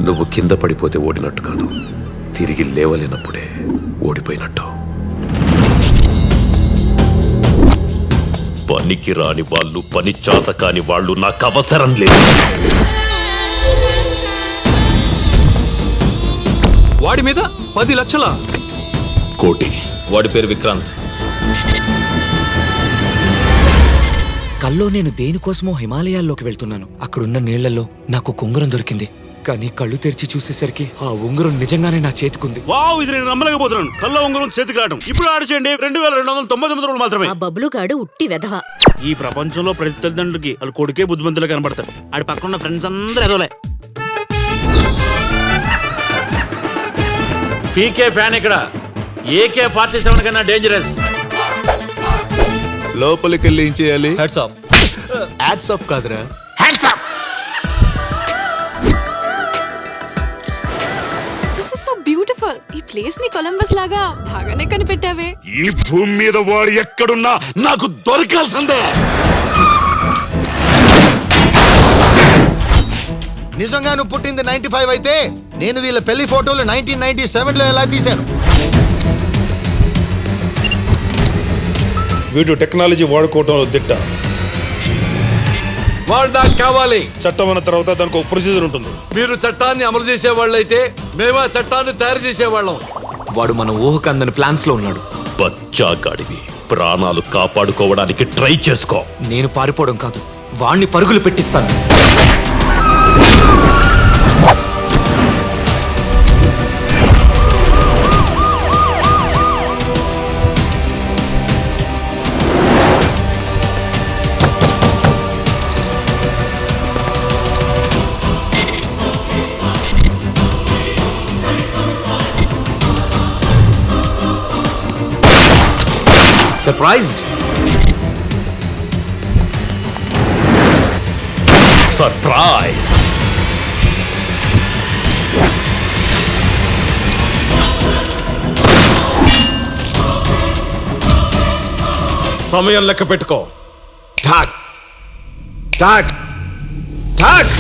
నువ్వు కింద పడిపోతే ఓడినట్టు కాదు, తిరిగి లేవలేనప్పుడే ఓడిపోయినట్టు. పనికి రాని వాళ్ళు, పని చేత కాని వాళ్ళు నాకు అవసరం లేదు. వాడి మీద 10 లక్షల కోటి. వాడి పేరు విక్రాంత్. కల్లో నేను దేనికోసమో హిమాలయాల్లోకి వెళ్తున్నాను. అక్కడున్న నీళ్లలో నాకు ఉంగరం దొరికింది. కానీ కళ్ళు తెరిచి చూసేసరికి ఆ ఉంగరం నిజంగానే నా చేతికుంది. వావ్, ఇది నేను నమ్మలేకపోతున్నాను. కళ్ళ ఉంగరం చేతికి రావడం. ఇప్పుడు ఆడు చేయండి 2299 రూపాయలు మాత్రమే. ఆ బబ్లు గాడు ఉట్టి వెధవ. ఈ ప్రపంచంలో ప్రతి తల్లిదండ్రులకి వాళ్ళ కొడుకే బుద్ధిమంతులు కనబడతారు. ఆడి పక్కన ఫ్రెండ్స్ అందరూ ఎదవలే. పీకే ఫ్యాన్ ఇక్కడ. AK-47 కన్నా డేంజరస్. లోపలికి వెళ్ళి ఏం చేయాలి? Heads of. హ్యాట్స్ ఆఫ్ కాదురా, hands of. This is so beautiful. ఈ ప్లేస్ ని కొలంబస్ లాగా బాగానే కనిపెట్టావే. ఈ భూమి మీద వాడు ఎక్కడున్నా నాకు దొరకాల్సిందే. నిజంగా నువ్వు పుట్టింది 95 అయితే నేను వీళ్ళ పెళ్లి ఫోటోలు 1997లో ఎలా తీశాను? వీడు టెక్నాలజీ వాడుకోవటంలో దిట్ట. వాళ్ళు నాకు కావాలి. చట్టం అన్న తర్వాత దానికి ఒక ప్రొసీజర్ ఉంటుంది. మీరు చట్టాన్ని అమలు చేసేవాళ్ళైతే మేము ఆ చట్టాన్ని తయారు చేసేవాళ్ళం. వాడు మన ఊహకు అందని ప్లాన్స్ లో ఉన్నాడు. బచ్చాగాడివి, ప్రాణాలు కాపాడుకోవడానికి ట్రై చేసుకో. నేను పారిపోవడం కాదు, వాణ్ణి పరుగులు పెట్టిస్తాను. Surprised? సర్ప్రైజ్. సమయం లెక్క పెట్టుకో. ఠాక్ ఠాక్ ఠాక్.